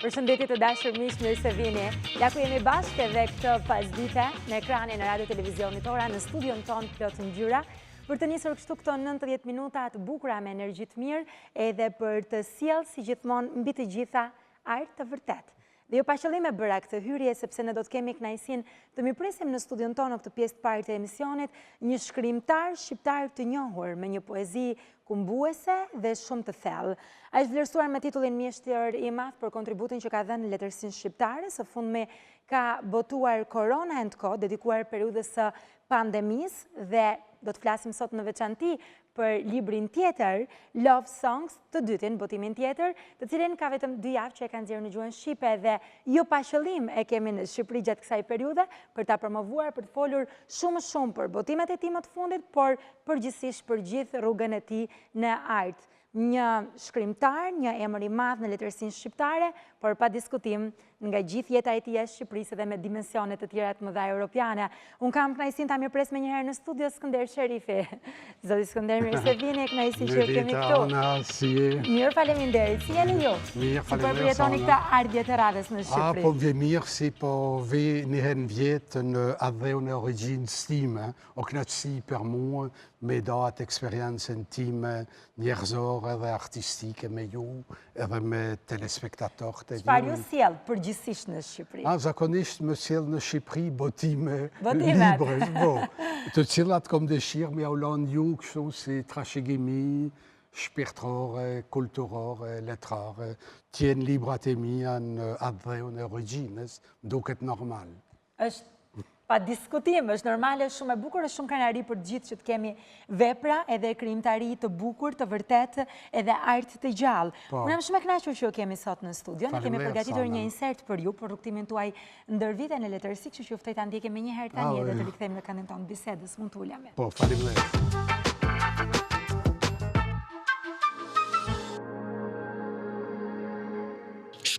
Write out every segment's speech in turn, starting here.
Përshëndetje të dashur miq, mirë se vini. Ja ku jemi bashkë edhe këtë pasdite në ekranin e radio televizionit Ora në studion ton plot ngjyra për të nisur kështu këto 90 minuta të bukura me energji të mirë edhe për të sjellë si gjithmonë mbi të gjitha art të vërtet. Dhe jo pa qëllim e bëra këtë hyrje sepse ne do të kemi kënaqësinë të mirpresim në studion tonë këtë pjesë të parë të emisionit një shkrimtar shqiptar të njohur me një poezi kumbuese dhe shumë të thellë. Ai është vlerësuar me titullin mjeshtër i madh për kontributin që ka dhënë në letërsinë shqiptare. Së fundmi ka botuar Corona & Co, dedikuar periudhës së pandemisë, dhe do të flasim sot në veçanti për librin tjetër, Love Songs, të dytin, botimin tjetër, të cilin ka vetëm 2 javë që e kanë nxjerrë në gjuhën shqipe dhe jo pa qëllim e kemi në Shqipëri gjatë kësaj periudhe për ta promovuar, për të folur shumë për botimet e tij më të fundit, por përgjithsisht për gjithë rrugën e tij në art. Një shkrimtar, një emër i madh në letërsinë shqiptare, por pa diskutim nga gjithë jeta e tij jashtë Shqipërisë dhe me dimensione të tjera të mëdha europiane. Unë kam kënaqësinë ta mirëpres më një herë në studio Skënder Sherifi. Zoti Skënder, mirë se vini, kënaqësi që kemi këtu. Mirë, faleminderit. Si jeni ju? Mirë, faleminderit. Si përjetoni këtë ardhje të radhës në Shqipëri? Po vje mirë si po vi një herë në vjetë në adheu në origjinë time, o kënaqësi për mua me datë eksperiencën time njerëzore dhe artistike me ju edhe me telespektatorët e ju. Çfarë ju sjell përgjithsisht në Shqipëri? Zakonisht më sjell në Shqipëri botime libre, të cilat kom dëshirë me u lënë ju kështu si trashëgimi shpirtërore, kulturore, letrare, t'jenë librat e mia në adheu në origjinës, më duket normal. Është pa diskutim, është normale, shumë e bukur, është shumë krenari për gjithë që të kemi vepra edhe krijimtari të bukur, të vërtet, edhe art të gjallë. Unë jam shumë e kënaqur që ju kemi sot në studio, ne kemi përgatitur një insert për ju, për rrugtimin tuaj ndër vite në letërsi, kështu që ju ftoj ta ndjekim më një herë tani edhe të rikthejmë në këndin tonë bisedës, mund të ulemi. Po, faleminderit.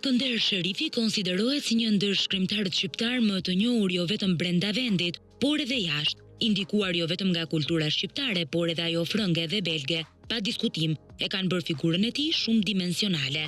Skënder Sherifi konsiderohet si një ndër shkrimtarët shqiptar më të njohur jo vetëm brenda vendit, por edhe jashtë, indikuar jo vetëm nga kultura shqiptare, por edhe ajo frënge dhe belge. Pa diskutim, e kanë bërë figurën e tij shumë dimensionale.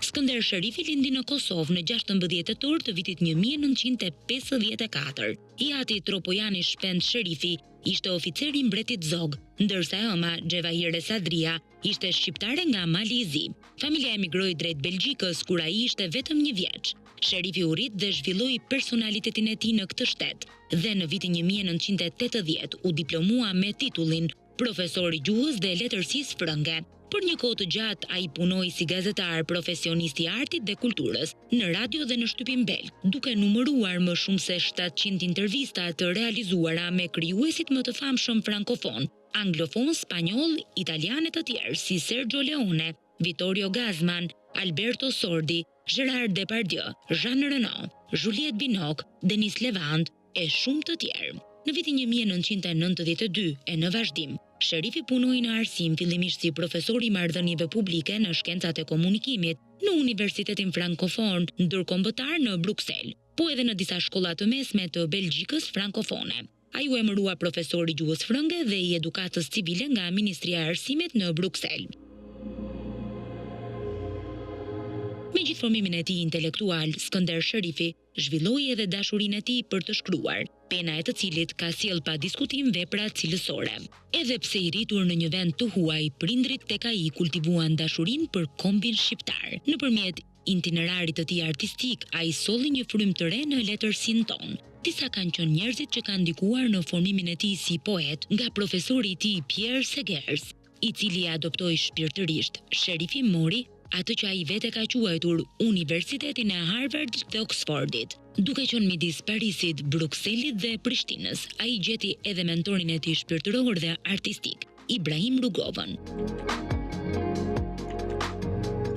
Skënder Sherifi lindi në Kosovë në 16 tetor të vitit 1954. I ati Tropojani Shpend Sherifi ishte oficer i mbretit Zog, ndërsa ëma Xhevahire Sadria ishte shqiptare nga Mali i Zi. Familja emigroi drejt Belgjikës kur ai ishte vetëm 1 vjeç. Sherifi u rit dhe zhvilloi personalitetin e tij në këtë shtet dhe në vitin 1980 u diplomua me titullin profesor i gjuhës dhe letërsisë frënge. Për një kohë të gjatë ai punoi si gazetar, profesionist i artit dhe kulturës, në radio dhe në shtypin belg, duke numëruar më shumë se 700 intervista të realizuara me krijuesit më të famshëm frankofon, anglofon, spanjoll, italian e të tjerë si Sergio Leone, Vittorio Gassman, Alberto Sordi, Gérard Depardieu, Jean Reno, Juliette Binoche, Denis Levant e shumë të tjerë. Në vitin 1992 e në vazhdim, Sherifi punoi në arsim fillimisht si profesor i marrëdhënieve publike në shkencat e komunikimit në Universitetin Frankofon ndërkombëtar në Bruksel, po edhe në disa shkolla të mesme të Belgjikës frankofone. Ai u emërua profesor i gjuhës frënge dhe i edukatës civile nga Ministria e Arsimit në Bruksel. Me gjithë formimin e tij intelektual, Skënder Sherifi zhvilloi edhe dashurinë e tij për të shkruar, pena e të cilit ka sjell pa diskutim vepra cilësore. Edhe pse i rritur në një vend të huaj, prindrit tek ai kultivuan dashurinë për kombin shqiptar. Nëpërmjet itinerarit të tij artistik, ai solli një frymë të re në letërsinë tonë. Disa kanë qenë njerëzit që kanë ndikuar në formimin e tij si poet, nga profesori i tij Pierre Segers, i cili e adoptoi shpirtërisht. Sherifi mori atë që ai vete ka quajtur Universitetin e Harvard dhe Oxfordit. Duke qenë midis Parisit, Brukselit dhe Prishtinës, ai gjeti edhe mentorin e tij shpirtëror dhe artistik, Ibrahim Rugovën.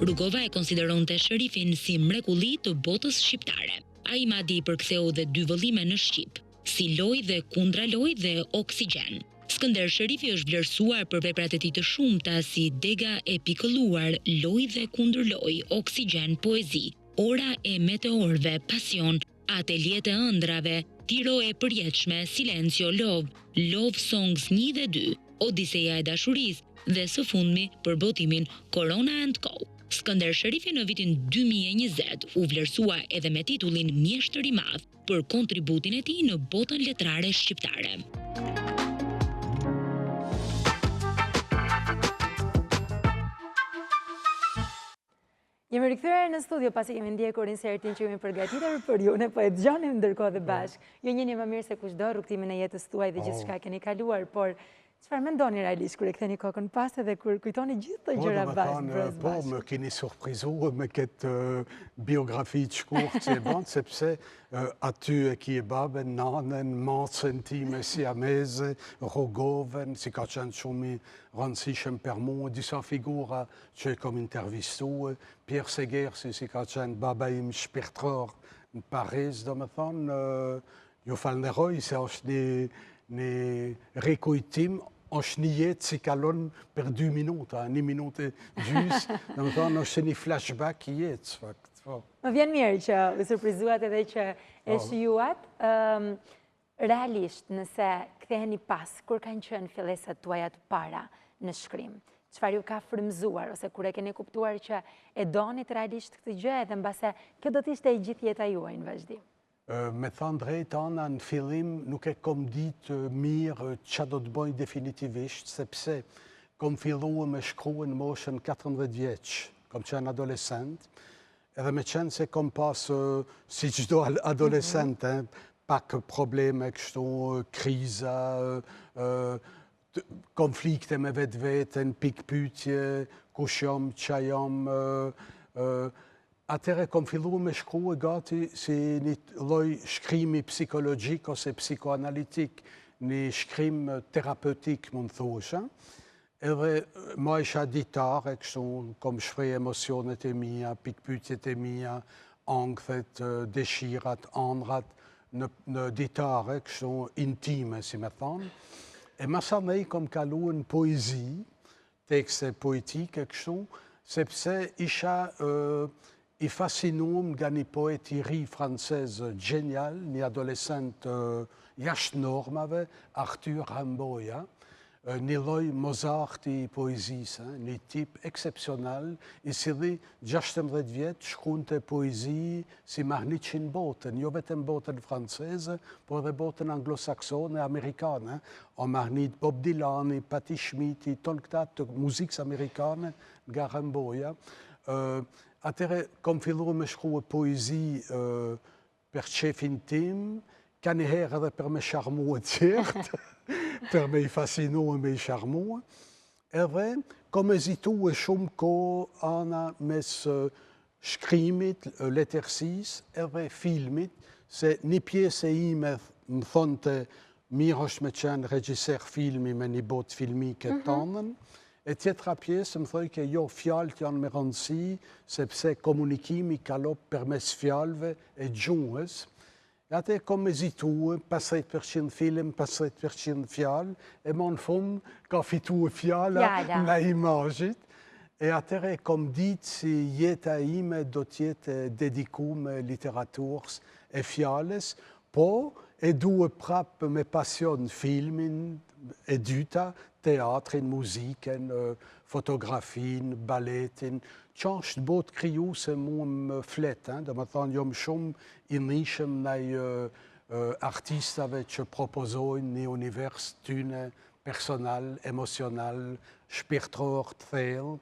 Rugova e konsideronte Sherifin si mrekulli të botës shqiptare. Ai madje i përktheu dhe 2 vëllime në shqip, si Loj dhe Kundra Loj dhe Oksigjen. Skënder Sherifi është vlerësuar për veprat e tij të shumta si Dega e pikëlluar, Loj dhe kundër loj, Oksigjen, poezi, Ora e meteorëve, Pasion, Ateljet e ëndrave, Tiro e përjetshme, Silencio, Love Songs 1 dhe 2, Odiseja e dashurisë dhe së fundmi për botimin Corona & Co. Skënder Sherifi në vitin 2020 u vlerësua edhe me titullin Mjeshtër i Madh për kontributin e tij në botën letrare shqiptare. Jemi rikthyer në studio pasi kemi ndjekur insertin që kemi përgatitur për ju, ne po e dëgjonim ndërkohë dhe bashkë. Ju njihni më mirë se kushdo rrugtimin e jetës tuaj dhe gjithçka keni kaluar, por çfarë mendoni realisht kur e ktheni kokën pas edhe kur kujtoni gjithë këto gjëra bashkë? Po, më keni surprizuar me këtë biografi të shkurtër që e bën, sepse aty e ki e babën, nanën, macën time siameze, rogoven, si ka qenë shumë i rëndësishëm për mua, disa figura që e kom intervistuar, Pierre Segersi, si ka qenë baba im shpirtëror në Paris, do me thonë, ju falënderoj se është një rekujtim, është një jetë si kalon për 2 minuta, 1 minutë gjys, dhe më thonë është një flashback i jetës, fakt. Më vjen mirë që u surprizuat edhe që e shijuat. Realisht, nëse ktheheni pas, kur kanë qenë fillesat tuaja të para në shkrim, çfarë ju ka frymëzuar, ose kur e keni kuptuar që e donit realisht këtë gjë, edhe mbase kjo do të ishte e gjithë jeta juaj në vazhdim? Me thënë drejt, Ana, në fillim nuk e kom ditë mirë që do të bëj definitivisht, sepse kom filluar me shkrua në moshën 14 vjeç, kom qenë adolescent, edhe me qenë se kom pas, si çdo adolescent, pak probleme kështu, kriza, konflikte me vetë-vetën, pikpyetje, kush jam, qa jam, atëre kom fillu me shkrua gati si një lloj shkrimi psikologjik ose psikoanalitik, një shkrim terapeutik, mund thuash. Edhe ma isha ditare, kështu, kom shfrej emocionet e mia, pikpyetjet e mia, angthet, dëshirat, ëndrat, në ditare, kështu, intime, si me thonë. E masanej kom kalu në poezi, tekste poetike, kështu, sepse isha i fascinuar nga një poet i ri francez genial, një adolescent jashtë normave, Arthur Rimbaud, një lloj Mozart i poezisë, një tip excepcional, i cili 16 vjet shkronte poezi si marrniçin botën, jo vetëm botën franceze, por edhe botën anglosaksone, amerikane. O marrnit Bob Dylan, Patti Schmidt, ton këta të muzikës amerikane nga Rimbaud. Atëre kom filluar me shkrua poezi për qefin tim, ka njëherë edhe për me sharmua tjertë, për me i fascinua, me i sharmua. Edhe kom ezitua shumë ko, Ana, mes shkrimit, letërsis, edhe filmit, se një pjesë e ime më thonte mirë është me qenë regjiser filmi me një botë filmike tonën, e tjetra pjesë më thoi ke jo, fjalët janë me rëndësi, sepse komunikimi kalop përmes fjalëve e gjuhës. Atë kom ezitua, 50% film, 50% fjalë, e më në fund ka fitua fjala nga imazhit. E atëre kom ditë si jeta ime do t'jetë dedikuar literaturës e fjalës, po e duhe prapë me pasion filmin, e dyta, teatrin, muzikën, fotografin, baletin, që është botë kriju se mu më fletë, dhe më thonë, jom shumë i nishëm ndaj artistave që propozojnë një univers tyne personal, emocional, shpirtëror të thellë,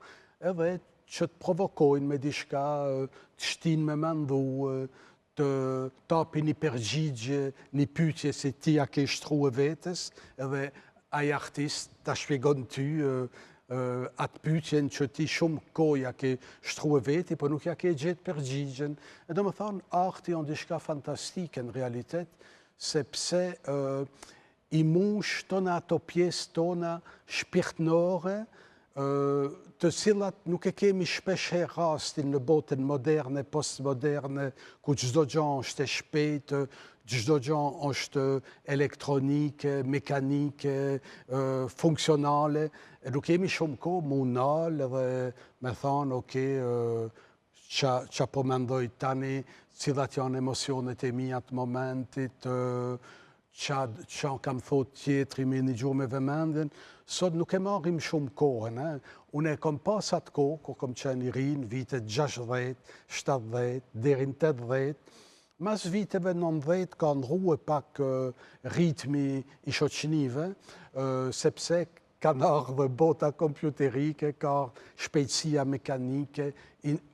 edhe që të provokojnë me dishka, të shtinë me mandu, të tapi një përgjigje, një pyetje se ti a ke shtruë vetës, edhe ai artist ta shpjegon ty atë pyetjen që ti shumë kohë ke shtruë veti, por nuk ja ke gjetë përgjigjen. E do më thonë, arti janë diçka fantastike në realitet, sepse i mush tona ato pjesë tona shpirtënore, të cilat nuk e kemi shpesh herë rastin në botën moderne, postmoderne, ku çdo gjë është e shpejtë, çdo gjë është elektronike, mekanike, funksionale. Nuk kemi shumë kohë më unal dhe me thonë, qa po mendoj tani, cilat janë emocionet e mia të momentit, që kam thot tjetëri me një gjuhë me vëmendjen, sot nuk e marim shumë kohën. Unë e kom pas atë kohë, kur kom qenë i rinë, vitet 60, 70, deri në 80, mas viteve 90 ka ndrua pak ritmi i shoqënive, sepse kanë ardhur bota kompjuterike, ka shpejtësia mekanike,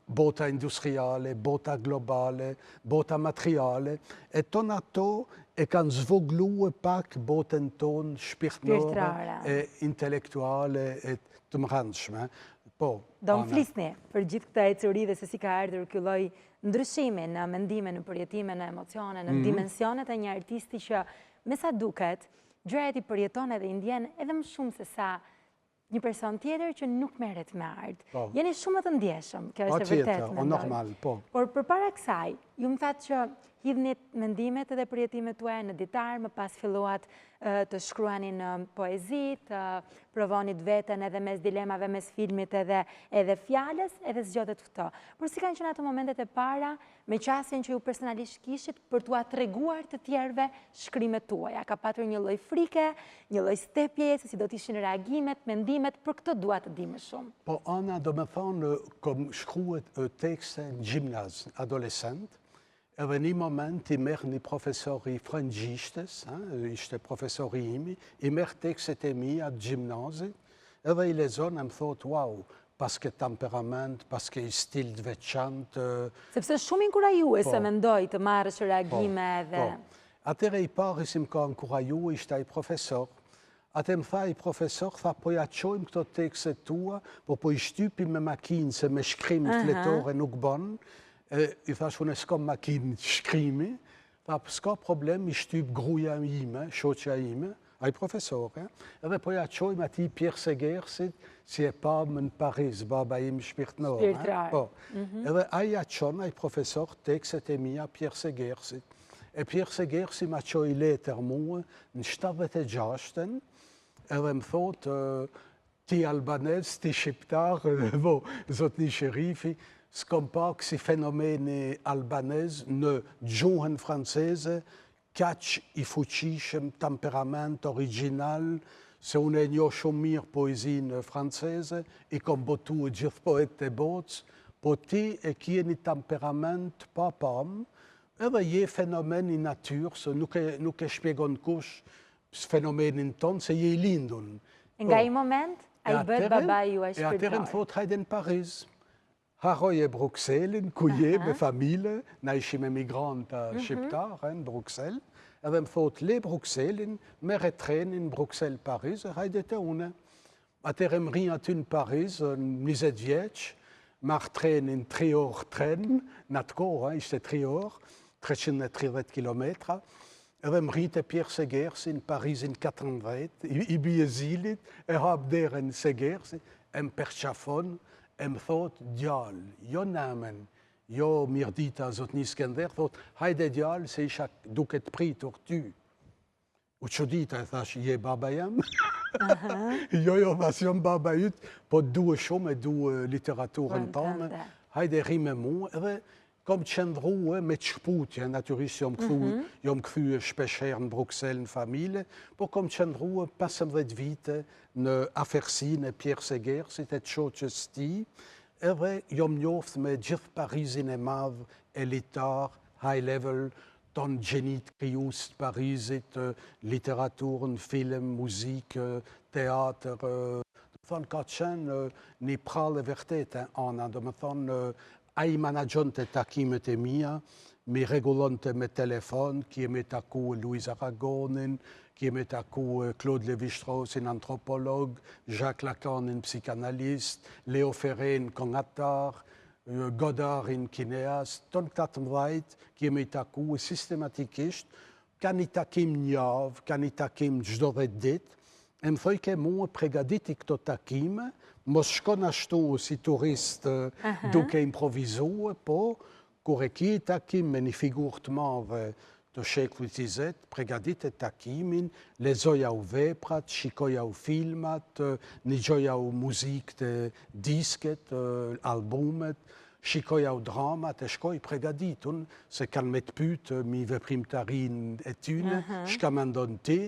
bota industriale, bota globale, bota materiale, e ton ato e kanë zvoglu pak botën tonë shpirtnore e intelektuale e të mërëndshme. Po, do më flisni për gjithë këta ecuri dhe se si ka ardhur ky lloj ndryshimi në mendime, në përjetime, në emocione, në dimensionet e një artisti që me sa duket, gjërat i përjeton edhe i ndjen edhe më shumë se sa një person tjetër që nuk merret me art. Jeni shumë të ndjeshëm, kjo është e vërtetë. Po, normal, po. Por përpara kësaj, ju më thatë që hidhnit mendimet edhe përjetimet tuaja në ditar, më pas filluat të shkruani në poezi, të provonit veten edhe mes dilemave, mes filmit edhe fjales, edhe zgjotet këto. Por si kanë qenë ato momentet e para, me qasjen që ju personalisht kishit për t'ua treguar të tjerëve shkrimet tuaja? Ka patur një lloj frike, një lloj stepje, se si do t'ishin reagimet, mendimet, për këtë dua të di më shumë. Po, Ana, do me thonë, kom shkruet tekste në gjimnaz, adolescent, edhe një moment i merë një profesori frëngjishtes, ishte profesori imi, i merë tekstet e mi atë gjimnazit, edhe i lezon e më thot, wow, paske temperament, paske i stil të veçantë. Sepse shumë inkurajue se mendoj të marrësh reagime edhe... Atëre i pari si më ka inkurajue, ishte ai profesor. Atë më tha i profesor, tha, po ja qojmë këto tekstet tua, po i shtypim me makinë, se me shkrim fletore nuk bonë. I thash, unë e s'kam makinë shkrimi, tha, s'ka problem, i shtyp gruja ime, shoqja ime, a i profesore, edhe po ja qojmë ati Pierre Segersit, si e pamë në Paris, baba im shpirtnor. Edhe a i aqon, a i profesor, tekstet e mija Pierre Segersit. E Pierre Segersi ma qoj letër mua në 76-ën, edhe më thot, ti albanez, ti shqiptar, zotni sherifi, s'kom pak si fenomeni albanez në gjuhën franceze, kaq i fuqishëm, temperament original, se unë e njo shumë mirë poezinë franceze, i kom botu e gjithë poet e botës, po ti e kje një temperament pa pam, edhe je fenomen i natyrë, se nuk e shpjegon kush fenomenin tonë, se je i lindun. Nga i moment, a i bët baba ju e shpirtar. E atërën thot, hajde në Paris. Haroj e Bruxellin, ku je me familje, na ishim emigranta shqiptar në Bruxelles, edhe më thot, le Bruxellin, mere trenin Bruxelles-Paris, hajde të une. Atëre më rinj aty në Paris, 20 vjeq, marrë trenin 3 orë tren, në atë kohë, ishte 3 orë, 330 kilometra, edhe më rinj të Pierre Segersi në Parisin 14, i bje zilit, e hap deren Segersi, e më përqafon, e më thot, djallë, jo namen, jo mirdita zotni Skender, thot, hajde djallë, se isha duke të pritur ty. U qodita e thash, je baba jam? Jo, thas jom baba jytë, po duhe shumë e duhe literaturën tonë, hajde ri me mu, edhe kom qëndruhe me qëputje, naturisht jom këthy shpesher në Bruxelles në familje, po kom qëndruhe 15 vite në afersin e Pierre Segersit e të shoqës ti, edhe jom njoft me gjithë Parisin e madh, elitar, high level, ton gjenit krius të Parisit, literaturën, film, muzik, teatr, thonë ka qenë një prallë e vërtetë, Ana, do me thonë, a i managjon të takimet e mija, mi regulon të me telefon, kjemi taku Louis Aragonin, kjemi taku Claude Lévi-Strauss, antropolog, Jacques Lacan, psikanalist, Leo Ferré, kongatar, Godard, kineast, ton këta të mdhajt, kjemi taku sistematikisht, kanë i takim një javë, kanë i takim gjdo dhe dit, e më thoj ke mu pregaditi këto takime, mos shkon ashtu si turist duke improvizu, po kur e ki takim me një figur të madhe të shekullit 20, pregadit e takimin, lezoja u veprat, shikoja u filmat, një gjoja u muzik të disket, albumet, shikoj au drama, të shkoj pregaditun, se kanë me të pytë, mi veprimtarin e tyne, shka me ndonë ti,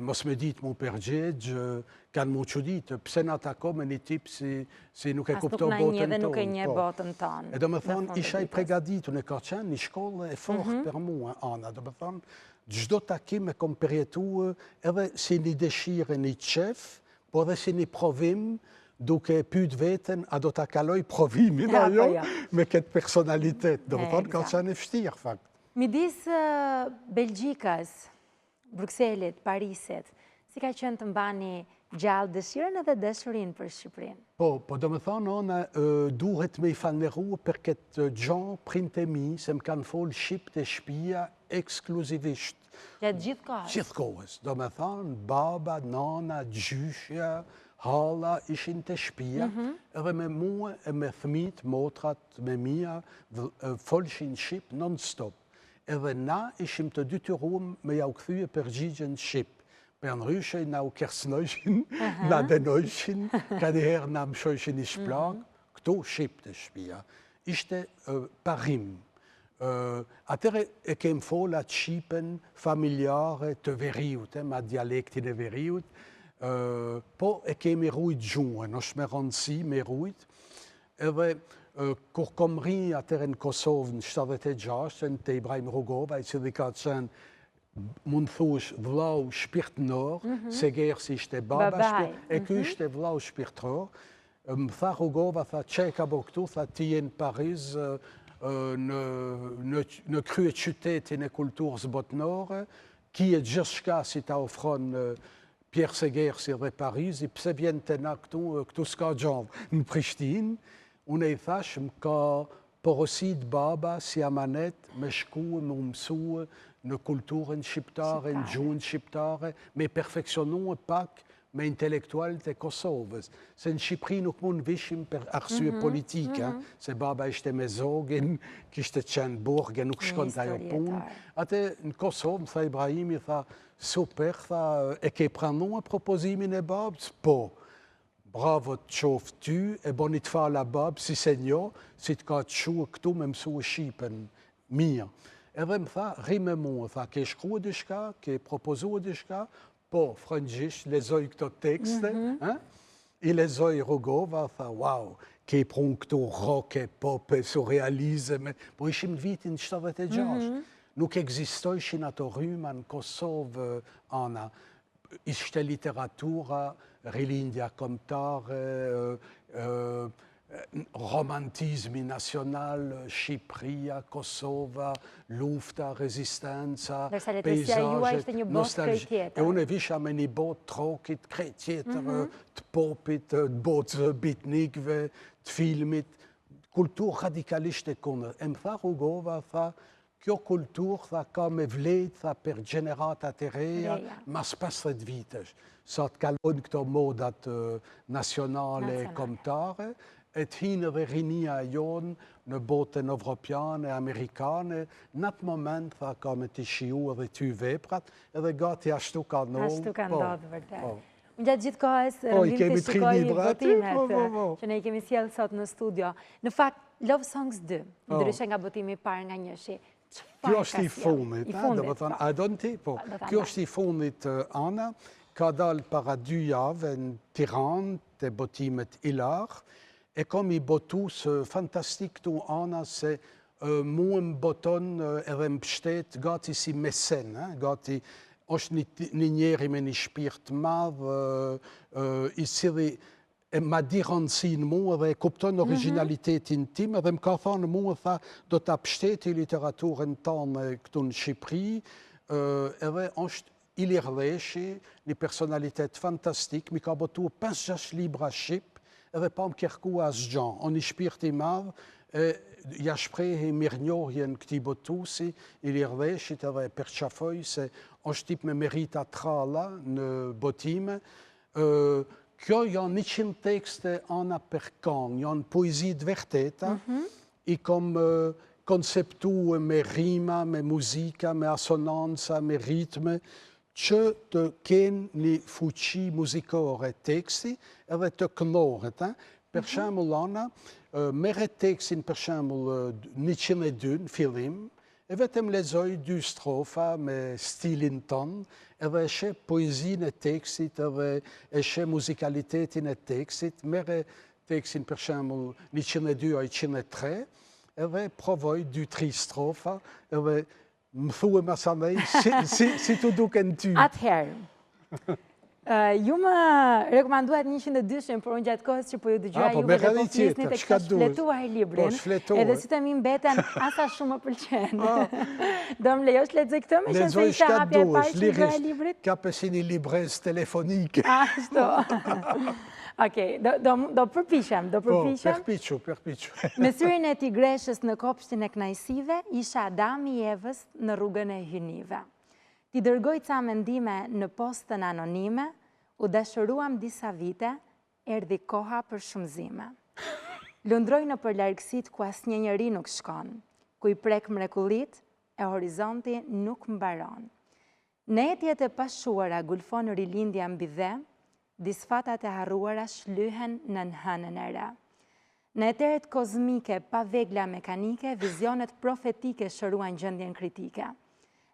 mos me ditë mu përgjegjë, kanë mu që ditë, pse në atako me një tip si nuk e kupto botën tonë. As nuk në një dhe nuk e një botën tonë. E do me thonë, isha i pregaditun, e ka qenë një shkollë e fort për mua, Ana, do me thonë, gjdo takim e kom përjetu edhe si një dëshire një qef, po edhe si një provim, duke pyet veten, a do të kaloj provimin ajo me këtë personalitet. Do më thonë, ka qenë e vështirë, fakt. Midis Belgjikës, Bruxellit, Parisit, si ka qenë të mbani gjallë dëshirën edhe dëshurinë për Shqipërinë? Po do më thonë, ona duhet me i faneru për këtë gjanë printe mi, se më kanë folë Shqip të shpia ekskluzivisht. Gjatë gjithë kohës? Gjithë kohës. Do më thonë, baba, nana, gjyshja, hala ishin të shpia, edhe me mua e me thmit, motrat, me mia, folshin Shqip non-stop. Edhe na ishim të dytyruam me ja u këthyje përgjigjen Shqip. Për në ryshe, na u kersnojshin, na denojshin, ka njëherë na më shojshin i shplak, këto Shqip të shpia. Ishte parim. Atëre e kem folat Shqipen familjare të veriut, ma dialektin e veriut, po e kemi rujt gjuhën, është me rëndësi me rujt, edhe kur kom ri atëre në Kosovë në 76, në të Ibrahim Rugova, i që dhe ka qenë, mund thush vlau shpirtënor, se gjerë si ishte baba, e kjo ishte vlau shpirtënor, më tha Rugova, tha që ka bo këtu, tha ti e në Paris, në krye qytetin e kulturës botënore, ki e gjithë shka si ta ofron Pierre Segersi dhe Parizi, pse vjen të na këtu s'ka gjavë në Prishtinë, unë e i thash më ka porosit baba si amanet me shku, me mësu në kulturën shqiptare, në gjuhën shqiptare, me perfekcionu pak me intelektualit e Kosovës. Se në Shqipëri nuk mund vishim për arsye politika, se baba ishte me zogin, kishte qenë burge, nuk shkon të ajo punë. Ate në Kosovë, më tha Ibrahimi, tha, super, tha, e ke pranua propozimin e babës? Po. Bravo të qoftë ty, e boni të fala babë, si se njo, si të ka të shuë këtu me mësu e Shqipen, mirë. Edhe më tha, ri me mua, tha, ke shkruë dishka, ke propozuë dishka, po, frëngjisht, lezoj këto tekste, i lezoj Rugova, tha, wow, ke i prunë këto roke, pope, surrealizme, po ishim në vitin 76. Nuk egzistojshin ato rryma në Kosovë, Ana. Ishte literatura, rilindja kombëtare, romantizmi nacional, Shqipëria, Kosova, lufta, rezistenca, pejzajet, nostalgi. E unë e visha me një botë trokit, krejt tjetër, të popit, të botë bitnikve, të filmit, kultur radikalisht e kundër. E më tha Rugova, tha, kjo kultur, tha, ka me vlet, tha, për generatat e reja, mas 50 vitesh. Sa të kalojnë këto modat nacionale, kombëtare, e të hinë dhe rinia jonë në botën evropiane, amerikane, në atë moment, tha, ka me të shiu edhe ty veprat, edhe gati ashtu ka nëllë. Ashtu ka ndodhë, vërtet. Në gjatë gjithë kohës, rëndim të shikoj botimet që ne i kemi sjellë sot në studio. Në fakt, Love Songs 2, ndryshe nga botimi parë nga njëshi, kjo është i fundit, dhe më thonë, a donë ti? Po, kjo është i fundit, Ana, ka dalë para 2 javë në Tiranë, të botimet Ilar, e kom i botu së fantastik tu, Ana, se mu më boton edhe më pështet gati si mesen, gati është një njeri me një shpirt madhë, i cili ma di rëndësin mu edhe e kupton originalitetin tim, edhe më ka thonë mu e tha, do të pështeti literaturën tonë këtu në Shqipëri, edhe është Ilir Leshi, një personalitet fantastik, mi ka botu 5-6 libra Shqip, edhe pa më kërku asë gjanë. O një shpirt i madhë, ja shprehi mirënjohjen këti botusi, Ilir Leshit edhe përqafoj se është tip me merita trala në botime. Kjo janë 100 tekste Ana për këngë, janë poezit vërteta, i kom konceptu me rima, me muzika, me asonanca, me ritme, që të kenë një fuqi muzikore teksti edhe të kënohet. Për shembull, Ana, Mere teksten per exempel niet in dun film. Hem lezoi du strofa me stil in ton. Esce poëzie in textit, esce musicaliteit in textit. Mere teksten per exempel niet in du ai in tre. Provoi du tri strofa. Mfue masanei, si tu duc en ty. Atëherë, ju më rekomanduat 102, por unë gjatë kohës që po ju dëgjoja juve dhe po flisni të kështë shfletuar librin, edhe si të mi mbeten asa shumë më pëlqen. Do më lejosh lexoj këtë me qenë se ishte hapja e parë që dëgjoja librit? Ka pësin i libres telefonike. Ashtu. Okej, do përpiqem, Përpiqu. Me syrin e tigreshës në kopshtin e knajsive, isha Adami i Evës në rrugën e hynive. Ti dërgoj ca mendime në postën anonime, u dashuruam disa vite, erdhi koha për shumëzime. Lundroj në përlargësit ku asnjë njeri nuk shkon, ku i prek mrekullit e horizonti nuk mbaron. Në etjet e pashuara gulfon rilindja mbi dhe, disfatat e harruara shlyhen në nënën e re. Në eteret kozmike pa vegla mekanike, vizionet profetike shëruan gjendjen kritike.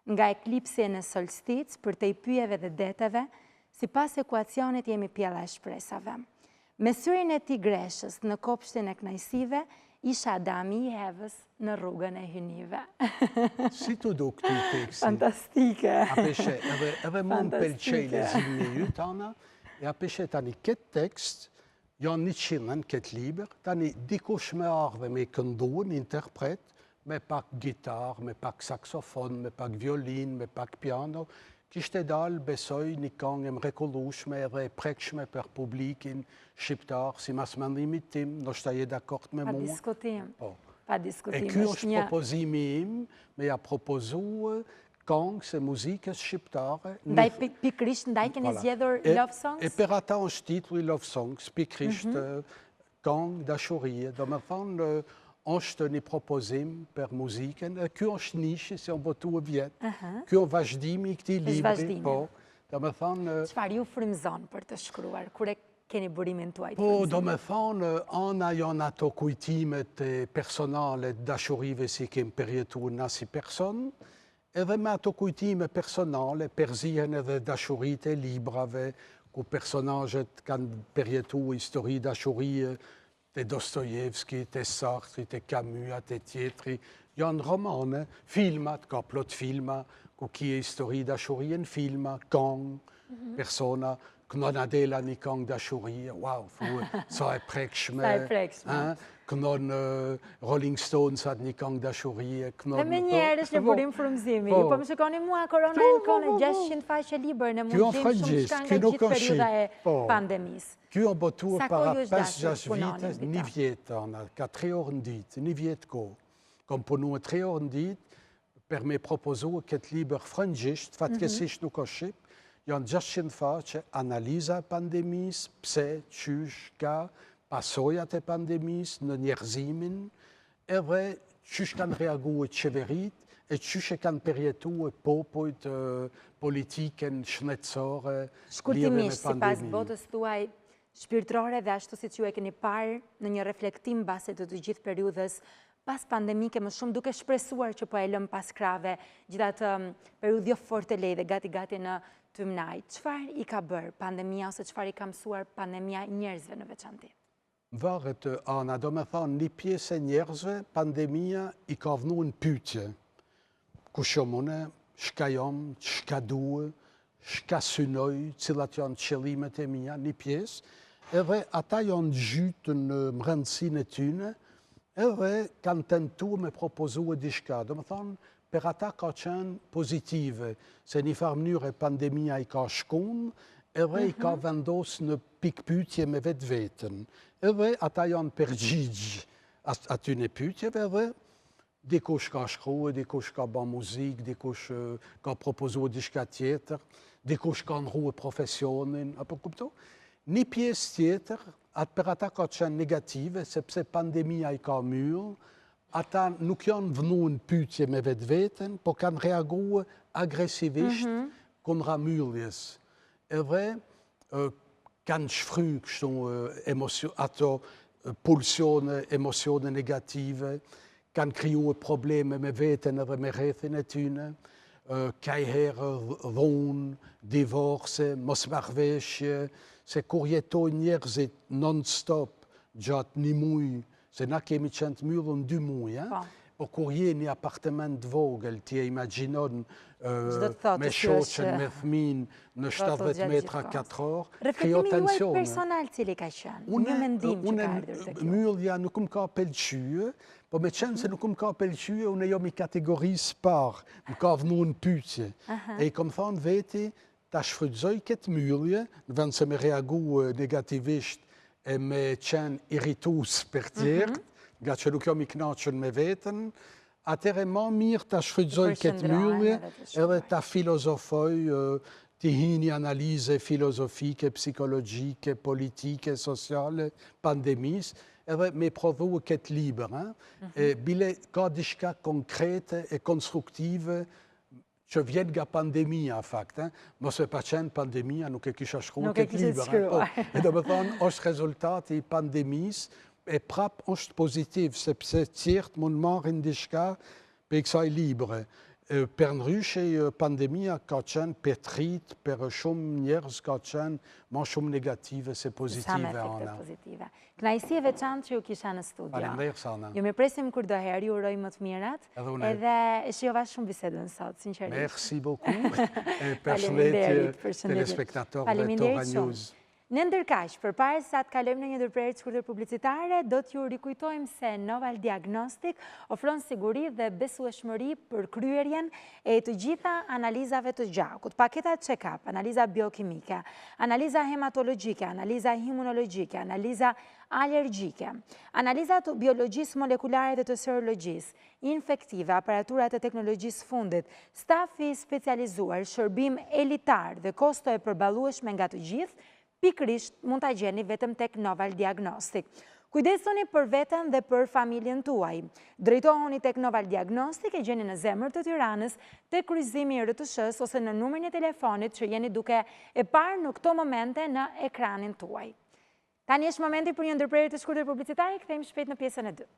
Nga eklipsi në solstic për te i pyjeve dhe deteve, si pas ekuacionit jemi pjella e shpresave. Me syrin e tigreshës në kopshtin e knajsive, isha Adami i Evës në rrugën e hynive. Si tu do këtu teksti? Fantastike. Apeshe, edhe mund pëlqej lezimin e ju, Tana, e apeshe tani këtë tekst, janë 100 këtë liber, tani dikush me ardhe me këndu, një interpret, me pak gitar, me pak saxofon, me pak violin, me pak piano, kishte dal besoj një këngë mrekullueshme edhe e prekshme për publikin shqiptar, si mas mendimit tim, ndoshta je dakord me mua. Pa diskutim. E ky është propozimi im, me ja propozu këngë se muzikës shqiptare. Pikrisht ndaj keni zgjedhur Love Songs? E për ata është titulli Love Songs, pikrisht këngë dashurie, do me thonë është një propozim për muzikën, e kjo është nishi, se on botu e vjetë. Kjo vazhdimi i këti libri, po, do me thonë... Çfarë ju frymëzon për të shkruar, kur e keni burimin tuaj të frymëzimit? Po, do me thonë, ana janë ato kujtimet personale dashurive si kem përjetuar na si person, edhe me ato kujtime personale përzihen edhe dashurit e librave, ku personajet kanë përjetuar histori dashurie, të Dostojevski, të Sartre, të Camus, të tjetri, janë romane, filmat, ka plot filma, ku kje histori dashurie në filma, këngë, persona, kënon Adela një këngë dashurie, wow, sa e prekshme. Sa e prekshme. Kënon Rolling Stones atë një këngë dashurie. Dhe me njerë është një burim frymëzimi. Po më shikoni mua, korona e në kone 600 faqe liber në mundim shumë shka nga gjithë periuda e pandemisë. Kjo o botuar para 5-6 vite, një vjetë, ka 3 orë në ditë, një vjetë ko. Kom punu 3 orë në ditë, për me propozu këtë liber frëngjisht, fatkesisht nuk o shqip, janë 600 faqe, analiza e pandemisë, pse, qysh, ka, pasojat e pandemisë në njerëzimin, edhe qysh kanë reagu e qeverit, e qysh e kanë përjetu e popojt politiken shnecore, shkurtimisht, si pas botës tuaj shpirtrore dhe ashtu si që ju e keni parë në një reflektim base të gjithë periudhës pas pandemike më shumë duke shpresuar që po e lëm pas krave gjithatë periudhë jo fort e lejë dhe gati në tymnaj. Çfarë i ka bërë pandemia ose çfarë i ka mësuar pandemia njerëzve në veçanti? Varet, Ana, do me thonë, një pjesë e njerëzve, pandemia i ka vënu në pyetje. Ku shomune, shka jom, shka duhe, shka synoj, cilat janë qëllimet e mija, një pjesë, edhe ata janë gjytë në mrëndësin e tyne, edhe kanë tentu me propozu e dishka. Do me thonë, për ata ka qenë pozitive, se një farë mënyre pandemia i ka shkun, edhe i ka vendos në pikpytje me vetë vetën. Edhe ata janë përgjigjë aty në pytjeve, edhe dikush ka shkruhe, dikush ka ba muzik, dikush ka propozu dishka tjetër, dikush ka nërru profesionin, apo kupto? Një pjesë tjetër, për ata ka qenë negative, sepse pandemia i ka myrë, ata nuk janë vënu në pytje me vetë vetën, po kanë reagu agresivisht kundra myrjes. Edhe kanë shfry kështu emocion, ato pulsione, emosione negative, kanë kriju probleme me veten edhe me rrethin e tyne, kaj herë dhunë, divorce, mosmarrveshje, se kur jetojnë njerëzit non-stop gjatë një muj, se na kemi qenë të mbyllur 2 muaj, po kur je një apartament vogël, ti e imagjinon me shoqen, me fëmin, në 70 metra katror, krijo tensione. Reflektimi juaj personal cili ka qenë, një mendim që ka ardhur te kjo. Mbyllja nuk më ka pëlqyer, po me qenë se nuk më ka pëlqyer, unë jam i kategorisë parë, më ka vënë në pyetje. E i kam thënë veti, ta shfrytëzoj këtë mbyllje, në vend se me reagu negativisht e me qenë irritus për tjertë, nga që nuk jam i knaqën me vetën, atëre ma mirë ta shfrytëzoj këtë mbyllje edhe ta filozofoj, ti hini analize filozofike, psikologjike, politike, sociale, pandemisë, edhe me prodhu këtë libër. Bile ka diçka konkrete e konstruktive që vjen nga pandemia, fakt. Mos e pa qenë pandemia, nuk e kisha shkruar këtë libër. E do me thonë, është rezultati i pandemisë, e prap është pozitiv, sepse tjertë mund marrin diçka për kësaj libre. Per ndryshe, pandemia ka qenë petrit, për shumë njerëz ka qenë ma shumë negative se pozitive. Sa me efekte pozitive. Knajsi e veçantë që ju kisha në studio. Faleminderit, Sana. Ju me presim kur doherë, ju uroj më të mirat, edhe e shijova shumë bisedën sot, sinqerisht. Merci beaucoup. Përshëndetje telespektatorëve Tora News. Në ndërkaq, përpara se të kalojmë në një ndërprerje të shkurtër publicitare, do t'ju rikujtojmë se Noval Diagnostic ofron siguri dhe besueshmëri për kryerjen e të gjitha analizave të gjakut, paketa check-up, analiza biokimike, analiza hematologjike, analiza imunologjike, analiza alergjike, analizat biologjisë molekulare dhe të serologjisë, infektive, aparaturat e teknologjisë fundit, stafi specializuar, shërbim elitar dhe kosto e përballueshme nga të gjithë, pikrisht mund të gjeni vetëm tek Noval Diagnostic. Kujdesuni për veten dhe për familjen tuaj. Drejtohuni tek Noval Diagnostic, e gjeni në zemër të Tiranës, tek kryqëzimi i RTS-s ose në numrin e telefonit që jeni duke e parë në këto momente në ekranin tuaj. Tani është momenti për një ndërprerje të shkurtër publicitare, kthehemi shpejt në pjesën e 2.